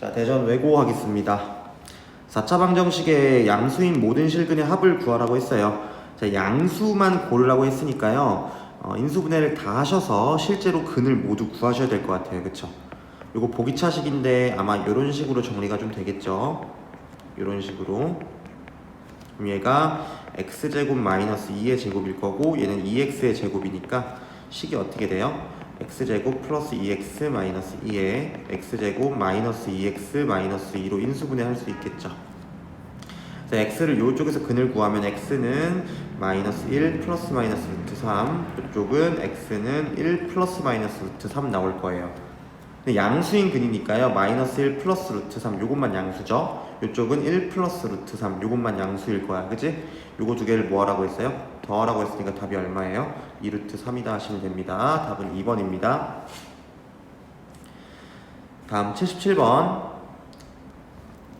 자, 대전 외고하겠습니다. 4차 방정식의 양수인 모든 실근의 합을 구하라고 했어요. 자, 양수만 고르라고 했으니까요. 인수분해를 다 하셔서 실제로 근을 모두 구하셔야 될 것 같아요. 그쵸? 요거 보기차식인데 아마 이런 식으로 정리가 좀 되겠죠. 이런 식으로. 그럼 얘가 x제곱 마이너스 2의 제곱일 거고 얘는 2x의 제곱이니까 식이 어떻게 돼요? x제곱 플러스 2x 마이너스 2에 x제곱 마이너스 2x 마이너스 2로 인수분해 할 수 있겠죠. 그래서 x를 이쪽에서 근을 구하면 x는 마이너스 1 플러스 마이너스 루트 3, 이쪽은 x는 1 플러스 마이너스 루트 3 나올 거예요. 근데 양수인 근이니까요. 마이너스 1 플러스 루트 3 요것만 양수죠. 이쪽은 1 플러스 루트 3 요것만 양수일 거야. 그치? 요거 두 개를 뭐 하라고 했어요? 더하라고 했으니까 답이 얼마예요? 2 루트 3이다 하시면 됩니다. 답은 2번입니다. 다음 77번.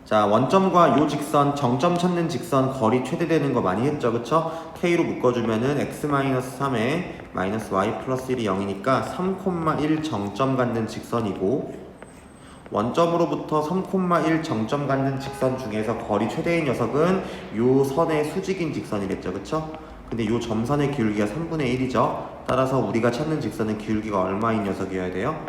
자, 원점과 요 직선, 정점 찾는 직선 거리 최대되는 거 많이 했죠. 그쵸? K로 묶어주면은 x-3에 마이너스 y 플러스 1이 0이니까 3,1 정점 갖는 직선이고, 원점으로부터 3,1 정점 갖는 직선 중에서 거리 최대인 녀석은 요 선의 수직인 직선이겠죠. 그쵸? 근데 요 점선의 기울기가 3분의 1이죠. 따라서 우리가 찾는 직선은 기울기가 얼마인 녀석이어야 돼요?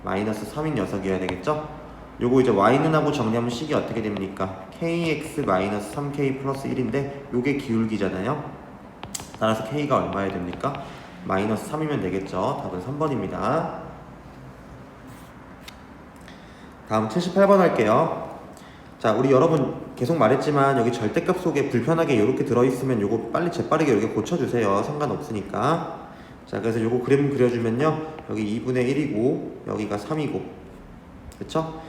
마이너스 3인 녀석이어야 되겠죠? 요거 이제 y는 하고 정리하면 식이 어떻게 됩니까? kx-3k 플러스 1인데 요게 기울기잖아요. 따라서 k가 얼마여야 됩니까? 마이너스 3이면 되겠죠. 답은 3번입니다. 다음 78번 할게요. 자, 우리 여러분 계속 말했지만 여기 절대값 속에 불편하게 이렇게 들어있으면 요거 빨리 재빠르게 이렇게 고쳐주세요. 상관없으니까. 자, 그래서 요거 그림 그려주면요, 여기 2분의 1이고 여기가 3이고, 그쵸?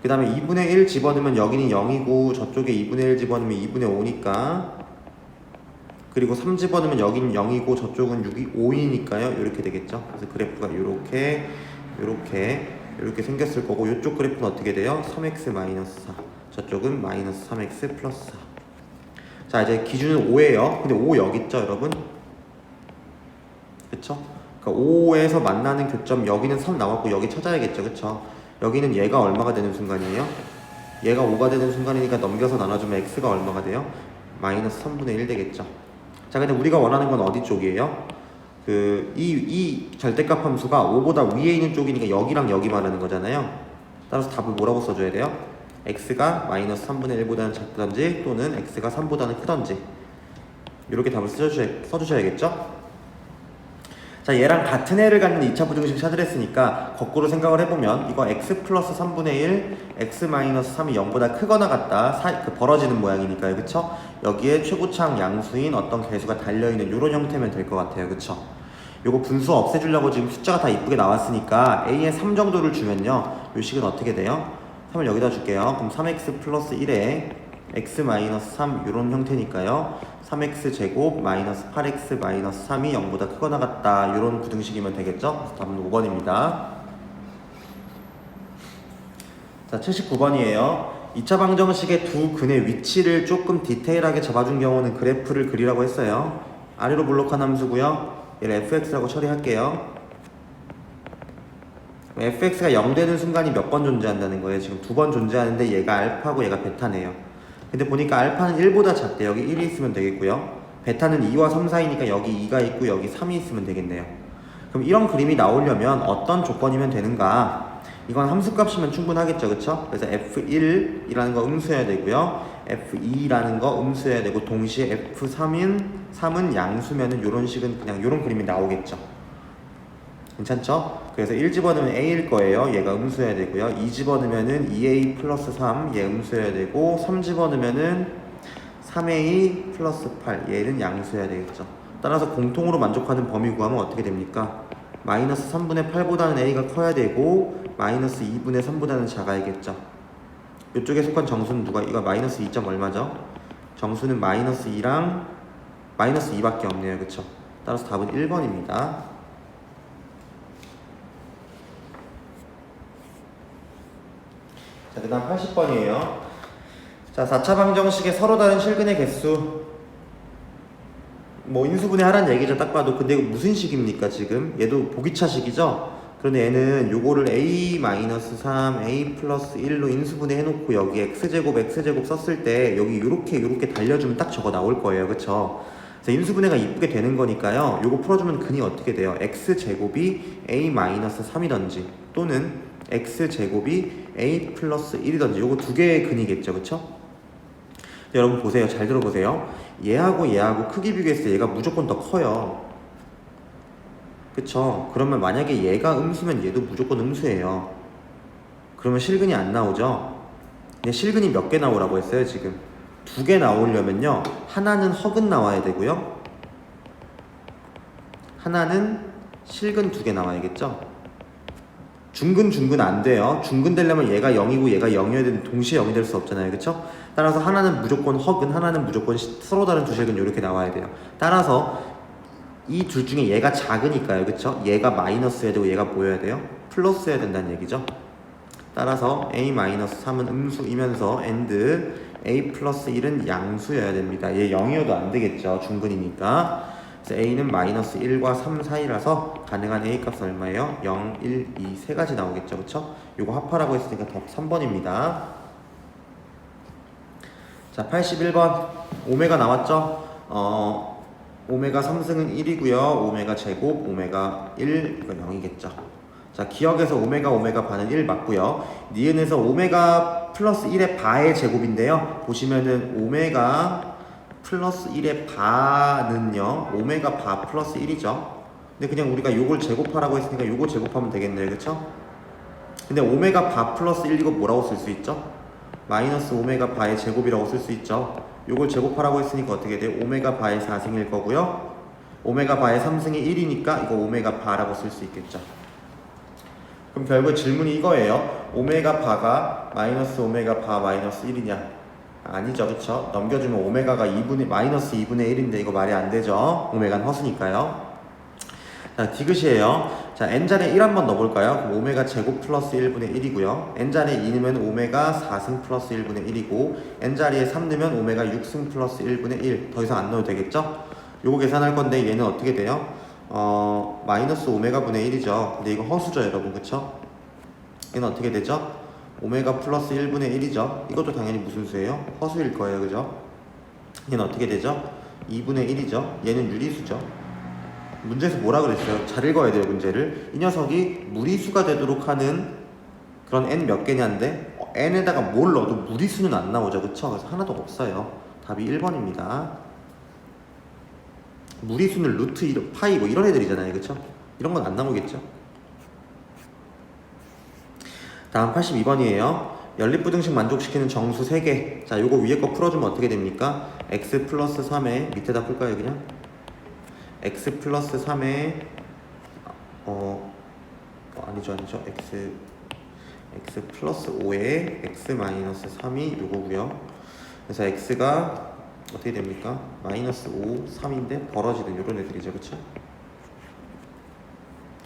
그 다음에 2분의 1 집어넣으면 여기는 0이고 저쪽에 2분의 1 집어넣으면 2분의 5니까, 그리고 3 집어넣으면 여기는 0이고 저쪽은 6이 5이니까요 이렇게 되겠죠. 그래서 그래프가 이렇게 생겼을 거고, 이쪽 그래프는 어떻게 돼요? 3x-4, 저쪽은 마이너스 3x 플러스 4. 자, 이제 기준은 5예요. 근데 5 여기 있죠 여러분? 그쵸? 그러니까 5에서 만나는 교점, 여기는 3 나왔고 여기 찾아야겠죠. 그쵸? 여기는 얘가 얼마가 되는 순간이에요? 얘가 5가 되는 순간이니까 넘겨서 나눠주면 x가 얼마가 돼요? 마이너스 3분의 1 되겠죠. 자, 근데 우리가 원하는 건 어디 쪽이에요? 이 절대값 함수가 5보다 위에 있는 쪽이니까 여기랑 여기 말하는 거잖아요. 따라서 답을 뭐라고 써줘야 돼요? x가 마이너스 3분의 1보다는 작든지 또는 x가 3보다는 크든지, 이렇게 답을 써주셔야겠죠? 자, 얘랑 같은 애를 갖는 2차 부등식 찾으랬으니까 거꾸로 생각을 해보면 이거 x 플러스 3분의 1, x 마이너스 3이 0보다 크거나 같다, 벌어지는 모양이니까요. 그쵸? 여기에 최고차항 양수인 어떤 개수가 달려있는 이런 형태면 될 것 같아요. 그쵸? 요거 분수 없애주려고 지금 숫자가 다 이쁘게 나왔으니까 a에 3 정도를 주면요, 요 식은 어떻게 돼요? 3을 여기다 줄게요. 그럼 3x 플러스 1에 x 마이너스 3 이런 형태니까요, 3x 제곱 마이너스 8x 마이너스 3이 0보다 크거나 같다, 이런 부등식이면 되겠죠? 답은 5번입니다. 자, 79번이에요. 2차 방정식의 두 근의 위치를 조금 디테일하게 잡아준 경우는 그래프를 그리라고 했어요. 아래로 블록한 함수고요. 얘를 fx라고 처리할게요. fx가 0 되는 순간이 몇 번 존재한다는 거예요? 지금 2번 존재하는데 얘가 알파고 얘가 베타네요. 근데 보니까 알파는 1보다 작대. 여기 1이 있으면 되겠고요. 베타는 2와 3 사이니까 여기 2가 있고 여기 3이 있으면 되겠네요. 그럼 이런 그림이 나오려면 어떤 조건이면 되는가? 이건 함수값이면 충분하겠죠. 그쵸? 그래서 f1이라는 거 음수해야 되고요, f2라는 거 음수해야 되고, 동시에 f3은 양수면은 요런 식은 그냥 요런 그림이 나오겠죠. 괜찮죠? 그래서 1 집어넣으면 a일 거예요. 얘가 음수해야 되고요. 2 집어넣으면은 2a 플러스 3, 얘 음수해야 되고, 3 집어넣으면은 3a 플러스 8, 얘는 양수해야 되겠죠. 따라서 공통으로 만족하는 범위 구하면 어떻게 됩니까? 마이너스 3분의 8보다는 a가 커야 되고 마이너스 2분의 3보다는 작아야겠죠. 이쪽에 속한 정수는 누가, 이거 마이너스 2점 얼마죠? 정수는 마이너스 2랑 마이너스 2밖에 없네요. 그쵸? 따라서 답은 1번입니다. 자, 그 다음 80번이에요. 자, 4차 방정식의 서로 다른 실근의 개수, 뭐 인수분해 하라는 얘기죠. 딱 봐도. 근데 이거 무슨 식입니까 지금? 얘도 보기차식이죠? 그런데 얘는 요거를 a-3, a 플러스 1로 인수분해 해놓고 여기 x제곱 썼을 때 여기 요렇게 달려주면 딱 저거 나올 거예요. 그쵸? 그래서 인수분해가 이쁘게 되는 거니까요. 요거 풀어주면 근이 어떻게 돼요? x제곱이 a-3이던지 또는 x제곱이 a 플러스 1이던지 요거 두 개의 근이겠죠. 그쵸? 여러분 보세요. 잘 들어보세요. 얘하고 크기 비교했을 때 얘가 무조건 더 커요. 그쵸? 그러면 만약에 얘가 음수면 얘도 무조건 음수예요. 그러면 실근이 안 나오죠? 근데 실근이 몇 개 나오라고 했어요 지금? 2개 나오려면요 하나는 허근 나와야 되고요 하나는 실근 2개 나와야겠죠? 중근 안 돼요. 중근 되려면 얘가 0이고 얘가 0이어야 되는데 동시에 0이 될 수 없잖아요. 그쵸? 따라서 하나는 무조건 허근, 하나는 무조건 서로 다른 두 실근 이렇게 나와야 돼요. 따라서 이 둘 중에 얘가 작으니까요. 그쵸? 얘가 마이너스여야 되고 얘가 뭐여야 돼요? 플러스여야 된다는 얘기죠. 따라서 a-3은 음수이면서 and a 플러스 1은 양수여야 됩니다. 얘 0이어도 안 되겠죠. 중근이니까. 그래서 a는 마이너스 1과 3 사이라서 가능한 a 값은 얼마예요? 0, 1, 2, 세 가지 나오겠죠. 그쵸? 요거 합하라고 했으니까 답 3번입니다. 자, 81번. 오메가 나왔죠? 오메가 3승은 1이고요. 오메가 제곱, 오메가 1, 이거 0이겠죠. 자, 기억에서 오메가 반은 1 맞고요. 니은에서 오메가 플러스 1의 바의 제곱인데요. 보시면은 오메가 플러스 1의 바는요. 오메가 바 플러스 1이죠. 근데 그냥 우리가 요걸 제곱하라고 했으니까 요거 제곱하면 되겠네요. 그쵸? 근데 오메가 바 플러스 1 이거 뭐라고 쓸 수 있죠? 마이너스 오메가 바의 제곱이라고 쓸 수 있죠. 요걸 제곱하라고 했으니까 어떻게 돼요? 오메가 바의 4승일 거고요. 오메가 바의 3승이 1이니까 이거 오메가 바라고 쓸 수 있겠죠. 그럼 결국 질문이 이거예요. 오메가 바가 마이너스 오메가 바 마이너스 1이냐? 아니죠. 그쵸? 넘겨주면 오메가가 마이너스 2분의 1인데 이거 말이 안 되죠. 오메가는 허수니까요. 자, 디귿이에요. 자, n자리에 1 한번 넣어볼까요? 그럼 오메가 제곱 플러스 1분의 1이고요. n자리에 2 넣으면 오메가 4승 플러스 1분의 1이고 n자리에 3 넣으면 오메가 6승 플러스 1분의 1. 더 이상 안 넣어도 되겠죠? 요거 계산할 건데 얘는 어떻게 돼요? 마이너스 오메가 분의 1이죠. 근데 이거 허수죠, 여러분. 그쵸? 얘는 어떻게 되죠? 오메가 플러스 1분의 1이죠. 이것도 당연히 무슨 수예요? 허수일 거예요. 그죠? 얘는 어떻게 되죠? 2분의 1이죠. 얘는 유리수죠. 문제에서 뭐라 그랬어요? 잘 읽어야 돼요, 문제를. 이 녀석이 무리수가 되도록 하는 그런 n 몇 개냐인데 n에다가 뭘 넣어도 무리수는 안 나오죠. 그쵸? 그래서 하나도 없어요. 답이 1번입니다. 무리수는 루트 1, 파이 뭐 이런 애들이잖아요. 그쵸? 이런 건 안 나오겠죠? 다음 82번이에요. 연립부등식 만족시키는 정수 3개. 자, 요거 위에 거 풀어주면 어떻게 됩니까? x 플러스 3에 밑에다 풀까요, 그냥? x 플러스 3에 아니죠. x 플러스 5에 x 마이너스 3이 요거고요. 그래서 x가 어떻게 됩니까? 마이너스 5, 3인데 벌어지는 요런 애들이죠. 그쵸?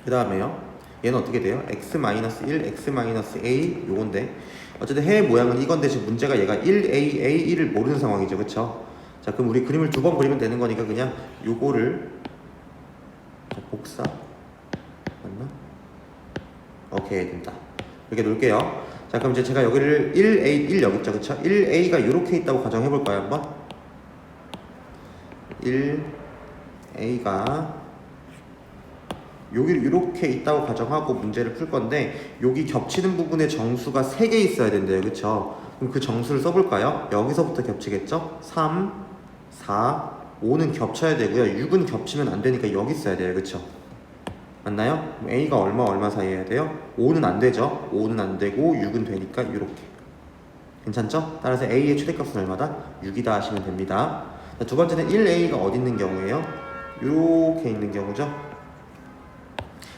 그 다음에요. 얘는 어떻게 돼요? x-1, x-a 요건데 어쨌든 해의 모양은 이건데 지금 문제가 얘가 1a, a1을 모르는 상황이죠. 그쵸? 자, 그럼 우리 그림을 2번 그리면 되는 거니까 그냥 요거를 복사 맞나? 오케이, 된다. 이렇게 놓을게요. 자, 그럼 이제 제가 여기를 1a, 1 여기 있죠. 그쵸? 1a가 요렇게 있다고 가정해볼까요? 한번? 1a가 여기 이렇게 있다고 가정하고 문제를 풀 건데 여기 겹치는 부분에 정수가 3개 있어야 된대요. 그쵸? 그럼 그 정수를 써볼까요? 여기서부터 겹치겠죠? 3, 4, 5는 겹쳐야 되고요. 6은 겹치면 안 되니까 여기 써야 돼요. 그쵸? 맞나요? 그럼 A가 얼마 사이 해야 돼요? 5는 안 되죠? 5는 안 되고 6은 되니까 이렇게. 괜찮죠? 따라서 A의 최대값은 얼마다? 6이다 하시면 됩니다. 자, 두 번째는 1A가 어디 있는 경우예요? 이렇게 있는 경우죠?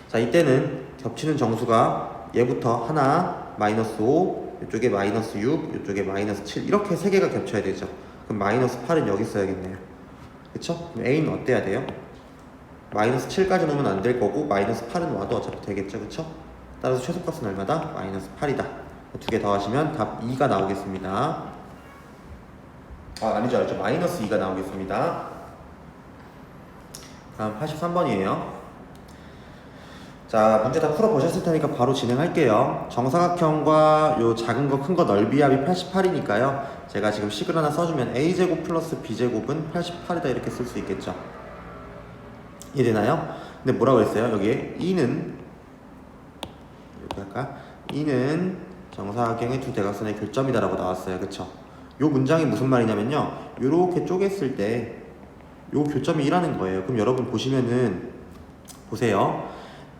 자, 이때는 겹치는 정수가 얘부터 하나, 마이너스 5, 이쪽에 마이너스 6, 이쪽에 마이너스 7 이렇게 3개가 겹쳐야 되죠. 그럼 마이너스 8은 여기 써야겠네요. 그쵸? 그럼 A는 어때야 돼요? 마이너스 7까지 놓으면 안 될 거고 마이너스 8은 와도 어차피 되겠죠. 그쵸? 따라서 최소값은 얼마다? 마이너스 8이다. 두 개 더하시면 답 2가 나오겠습니다. 아니죠. 마이너스 2가 나오겠습니다. 다음 83번이에요. 자, 자, 문제 다 풀어보셨을 테니까 바로 진행할게요. 정사각형과 요 작은 거 큰 거 넓이 합이 88이니까요. 제가 지금 식을 하나 써주면 a제곱 플러스 b제곱은 88이다 이렇게 쓸 수 있겠죠. 이해되나요? 근데 뭐라고 했어요? 여기에 2는 이렇게 할까? 2는 정사각형의 두 대각선의 교점이다 라고 나왔어요. 그쵸? 요 문장이 무슨 말이냐면요, 요렇게 쪼갰을 때 요 교점이 1라는 거예요. 그럼 여러분 보시면은 보세요.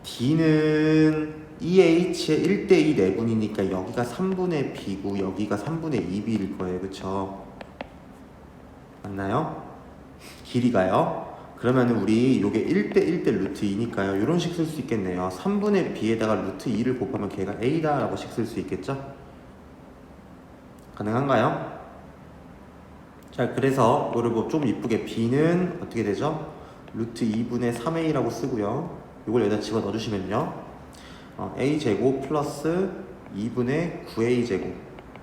D는 EH의 1대2 내분이니까 여기가 3분의 B고 여기가 3분의 2B일 거예요. 그쵸? 맞나요? 길이가요. 그러면 우리 요게 1대1대 루트 2니까요. 요런 식 쓸 수 있겠네요. 3분의 B에다가 루트 2를 곱하면 걔가 A다 라고 식 쓸 수 있겠죠? 가능한가요? 자, 그래서 이거를 뭐 좀 이쁘게 B는 어떻게 되죠? 루트 2분의 3A라고 쓰고요. 이걸 여기다 집어 넣어주시면요, A제곱 플러스 2분의 9A제곱,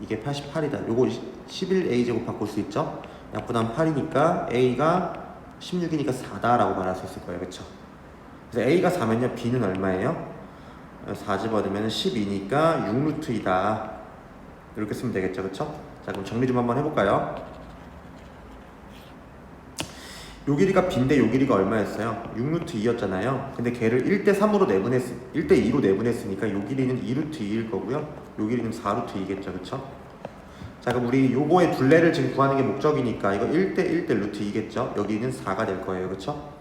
이게 88이다. 요거 11A제곱 바꿀 수 있죠? 약분하면 8이니까 A가 16이니까 4다 라고 말할 수 있을 거예요. 그쵸? 그래서 A가 4면요, B는 얼마예요? 4 집어넣으면 12니까 6루트이다 이렇게 쓰면 되겠죠. 그쵸? 자, 그럼 정리 좀 한번 해볼까요? 요 길이가 B인데 요 길이가 얼마였어요? 6루트 2였잖아요. 근데 걔를 1대3으로 내분했, 1대2로 내분했으니까 요 길이는 2루트 2일 거고요. 요 길이는 4루트 2겠죠. 그쵸? 자, 그럼 우리 요거의 둘레를 지금 구하는 게 목적이니까 이거 1대1대 루트 2겠죠? 여기는 4가 될 거예요. 그쵸?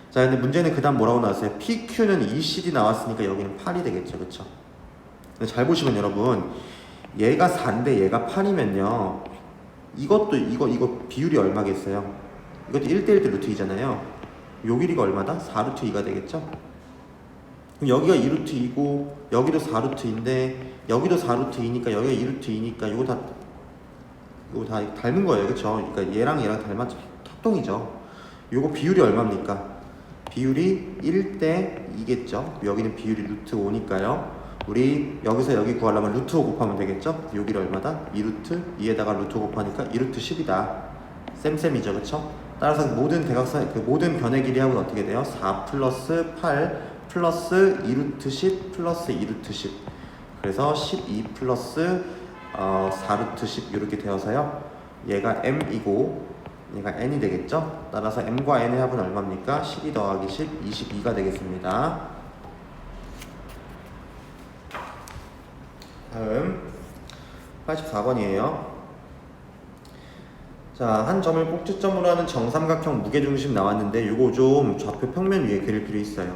자, 근데 문제는 그 다음 뭐라고 나왔어요? PQ는 ECD 나왔으니까 여기는 8이 되겠죠. 그쵸? 근데 잘 보시면 여러분, 얘가 4인데 얘가 8이면요, 이것도 이거 비율이 얼마겠어요? 이것도 1대1대 루트 2잖아요. 요 길이가 얼마다? 4루트 2가 되겠죠? 그럼 여기가 2루트 2고 여기도 4루트 2인데 여기도 4루트 2니까 여기가 2루트 2니까 이거 다 닮은 거예요. 그쵸? 그러니까 얘랑 닮았죠. 합동이죠. 요거 비율이 얼마입니까? 비율이 1대 2겠죠? 여기는 비율이 루트 5니까요. 우리 여기서 여기 구하려면 루트 5 곱하면 되겠죠? 여기를 얼마다? 2루트 2에다가 루트 5 곱하니까 2루트 10이다. 쌤쌤이죠. 그쵸? 따라서 모든 대각선, 그 모든 변의 길이하고는 어떻게 돼요? 4 플러스 8 플러스 2루트 10 플러스 2루트 10. 그래서 12 플러스 4루트 10 이렇게 되어서요, 얘가 m이고 얘가 n이 되겠죠? 따라서 m과 n의 합은 얼마입니까? 12 더하기 10, 22가 되겠습니다. 다음 84번이에요. 자, 한 점을 꼭지점으로 하는 정삼각형 무게중심 나왔는데 요거 좀 좌표 평면 위에 그릴 필요 있어요.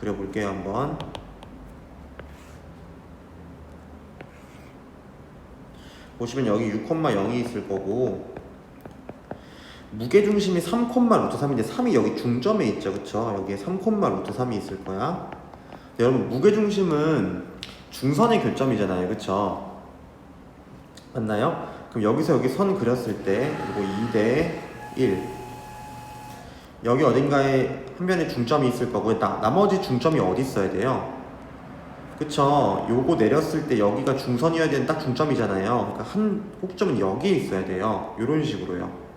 그려볼게요. 한번 보시면 여기 6,0이 있을 거고 무게중심이 3, 루트 3인데 3이 여기 중점에 있죠. 그쵸? 여기에 3, 루트 3이 있을 거야. 여러분, 무게중심은 중선의 교점이잖아요. 그쵸? 맞나요? 그럼 여기서 여기 선 그렸을 때 이거 2대 1, 여기 어딘가에 한 변에 중점이 있을 거고 나머지 중점이 어디 있어야 돼요? 그쵸? 요거 내렸을 때 여기가 중선이어야 되는 딱 중점이잖아요. 그러니까 한 꼭점은 여기에 있어야 돼요. 요런 식으로요.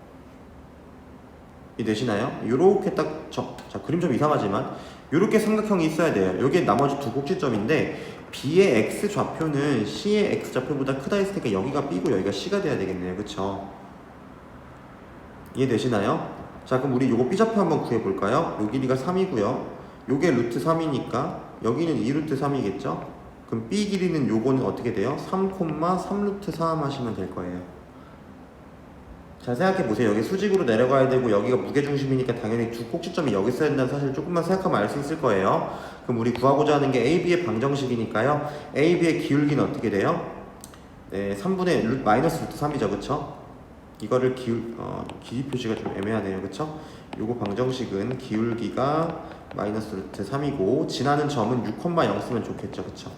이해되시나요? 요렇게 딱 자, 그림 좀 이상하지만 요렇게 삼각형이 있어야 돼요. 여기에 나머지 두 꼭지점인데 B의 X 좌표는 C의 X 좌표보다 크다 했으니까 여기가 B고 여기가 C가 돼야 되겠네요. 그쵸? 이해되시나요? 자, 그럼 우리 요거 B좌표 한번 구해볼까요? 요 길이가 3이고요 요게 루트 3이니까 여기는 2루트 3이겠죠? 그럼 B 길이는 요거는 어떻게 돼요? 3, 3루트 3 하시면 될 거예요. 자, 생각해보세요. 여기 수직으로 내려가야 되고 여기가 무게중심이니까 당연히 두 꼭지점이 여기 있어야 된다는 사실 조금만 생각하면 알 수 있을 거예요. 그럼 우리 구하고자 하는 게 AB의 방정식이니까요. AB의 기울기는 어떻게 돼요? 네, 3분의 마이너스 루트 3이죠. 그쵸? 이거를 길이 표시가 좀 애매하네요. 그쵸? 요거 방정식은 기울기가 마이너스 루트 3이고 지나는 점은 6,0 쓰면 좋겠죠. 그쵸?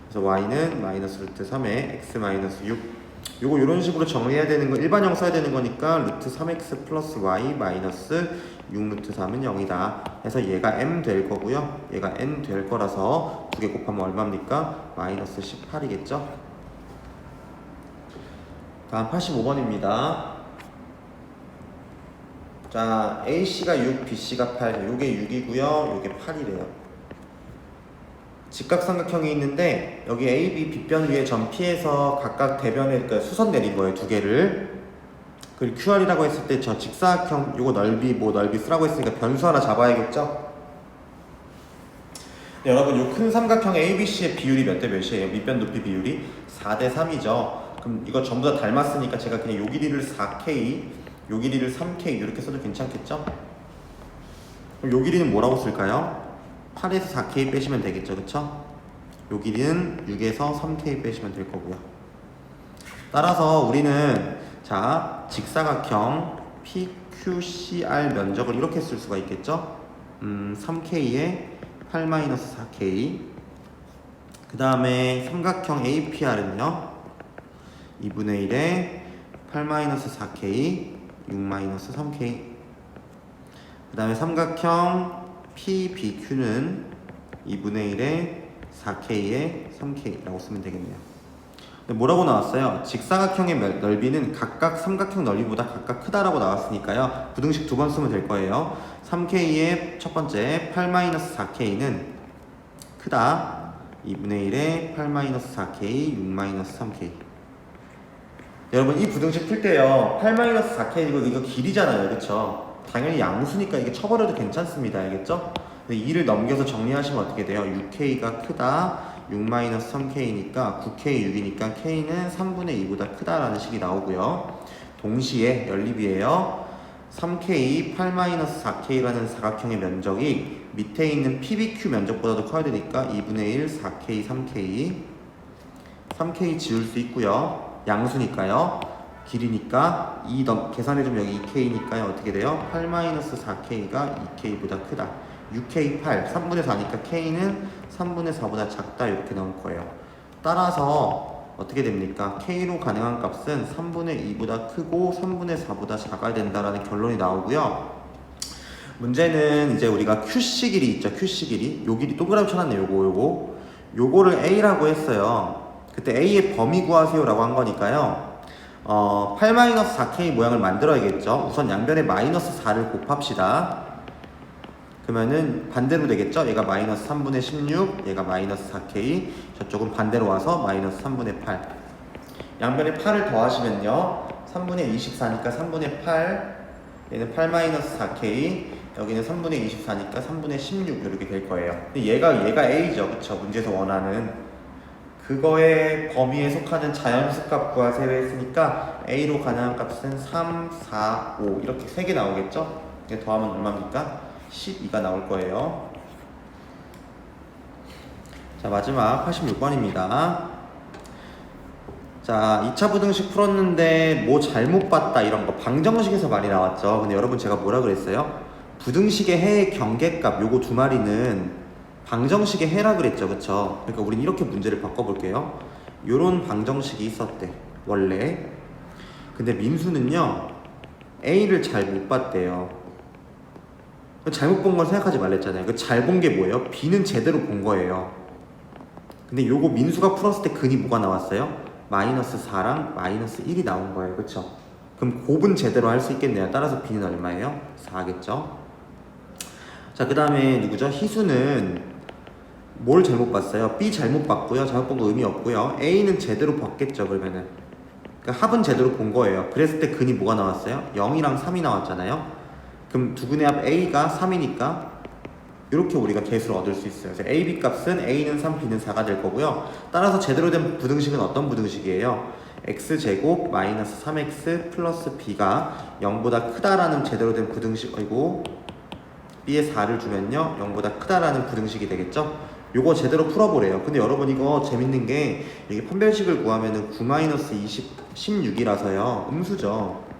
그래서 y는 마이너스 루트 3에 x 마이너스 6. 요거 이런 식으로 정리해야 되는 거, 일반형 써야 되는 거니까 루트 3x 플러스 y 마이너스 6 루트 3은 0이다 해서 얘가 m 될 거고요, 얘가 n 될 거라서 두 개 곱하면 얼마입니까? 마이너스 18이겠죠. 다음 85번입니다 자, AC가 6, BC가 8, 요게 6이고요 요게 8이래요. 직각삼각형이 있는데 여기 AB, B변 위에 점 P에서 각각 대변에 그러니까 수선 내린 거예요. 두 개를. 그리고 QR이라고 했을 때 저 직사각형 요거 넓이 뭐 넓이 쓰라고 했으니까 변수 하나 잡아야겠죠? 네, 여러분 요 큰 삼각형 ABC의 비율이 몇 대 몇이에요? 밑변 높이 비율이 4대 3이죠. 그럼 이거 전부 다 닮았으니까 제가 그냥 요 길이를 4K, 요 길이를 3K 이렇게 써도 괜찮겠죠? 그럼 요 길이는 뭐라고 쓸까요? 8에서 4K 빼시면 되겠죠, 그쵸? 요 길이는 6에서 3K 빼시면 될 거고요. 따라서 우리는 자 직사각형 PQCR 면적을 이렇게 쓸 수가 있겠죠? 3K에 8-4K. 그 다음에 삼각형 APR은요 2분의 1에 8-4K 6-3K. 그 다음에 삼각형 PBQ는 2분의 1에 4K에 3K라고 쓰면 되겠네요. 뭐라고 나왔어요? 직사각형의 넓이는 각각 삼각형 넓이보다 각각 크다라고 나왔으니까요. 부등식 두 번 쓰면 될 거예요. 3K의 첫 번째 8-4K는 크다. 2분의 1에 8-4K, 6-3K. 여러분 이 부등식 풀 때요. 8-4K 이거 길이잖아요. 그쵸? 당연히 양수니까 이게 쳐버려도 괜찮습니다. 알겠죠? 근데 2를 넘겨서 정리하시면 어떻게 돼요? 6K가 크다. 6-3K니까 9K 6이니까 K는 3분의 2보다 크다라는 식이 나오고요. 동시에 연립이에요. 3K 8-4K라는 사각형의 면적이 밑에 있는 PBQ 면적보다도 커야 되니까 2분의 1 4K 3K 3K 지울 수 있고요. 양수니까요. 길이니까 2 계산해주면 여기 2K니까요. 어떻게 돼요? 8-4K가 2K보다 크다. 6K 8 3분의 4니까 K는 3분의 4보다 작다 이렇게 나올 거예요. 따라서 어떻게 됩니까? K로 가능한 값은 3분의 2보다 크고 3분의 4보다 작아야 된다라는 결론이 나오고요. 문제는 이제 우리가 QC 길이 있죠. QC 길이. 요 길이 동그라미 쳐놨네요. 요거를 A라고 했어요. 그때 A의 범위 구하세요라고 한 거니까요. 8-4K 모양을 만들어야겠죠. 우선 양변에 -4를 곱합시다. 그러면은 반대로 되겠죠? 얘가 -3분의 16, 얘가 -4K, 저쪽은 반대로 와서 -3분의 8. 양변에 8을 더하시면요 3분의 24니까 3분의 8, 얘는 8-4K, 여기는 3분의 24니까 3분의 16 이렇게 될 거예요. 근데 얘가 A죠. 그쵸? 문제에서 원하는 그거의 범위에 속하는 자연수값 구하세요 했으니까 A로 가능한 값은 3, 4, 5 이렇게 3개 나오겠죠? 이게 더하면 얼마입니까? 12가 나올 거예요. 자, 마지막 86번입니다. 자, 2차 부등식 풀었는데 뭐 잘못 봤다 이런 거 방정식에서 많이 나왔죠. 근데 여러분 제가 뭐라 그랬어요? 부등식의 해의 경계값 요거 두 마리는 방정식의 해라 그랬죠. 그쵸? 그러니까 우린 이렇게 문제를 바꿔볼게요. 요런 방정식이 있었대 원래. 근데 민수는요 A를 잘 못 봤대요. 잘못 본 걸 생각하지 말랬잖아요. 그 잘 본 게 뭐예요? B는 제대로 본 거예요. 근데 요거 민수가 풀었을 때 근이 뭐가 나왔어요? -4랑 -1이 나온 거예요. 그쵸? 그럼 곱은 제대로 할 수 있겠네요. 따라서 B는 얼마예요? 4겠죠? 자, 그 다음에 누구죠? 희수는 뭘 잘못 봤어요? B 잘못 봤고요. 잘못 본 거 의미 없고요. A는 제대로 봤겠죠. 그러면은 그러니까 합은 제대로 본 거예요. 그랬을 때 근이 뭐가 나왔어요? 0이랑 3이 나왔잖아요. 그럼 두 분의 합 A가 3이니까 이렇게 우리가 개수를 얻을 수 있어요. 그래서 A, B 값은 A는 3, B는 4가 될 거고요. 따라서 제대로 된 부등식은 어떤 부등식이에요? X제곱 마이너스 3X 플러스 B가 0보다 크다라는 제대로 된 부등식이고 B에 4를 주면요 0보다 크다라는 부등식이 되겠죠? 요거 제대로 풀어보래요. 근데 여러분 이거 재밌는 게 이게 판별식을 구하면은 9-20, 16이라서요 음수죠.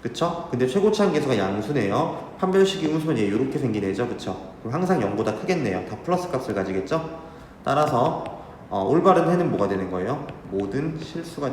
그쵸? 근데 최고차항 계수가 양수네요. 판별식이 음수면 얘 이렇게 생긴 애죠. 그쵸? 그럼 항상 0보다 크겠네요. 다 플러스 값을 가지겠죠? 따라서 올바른 해는 뭐가 되는 거예요? 모든 실수가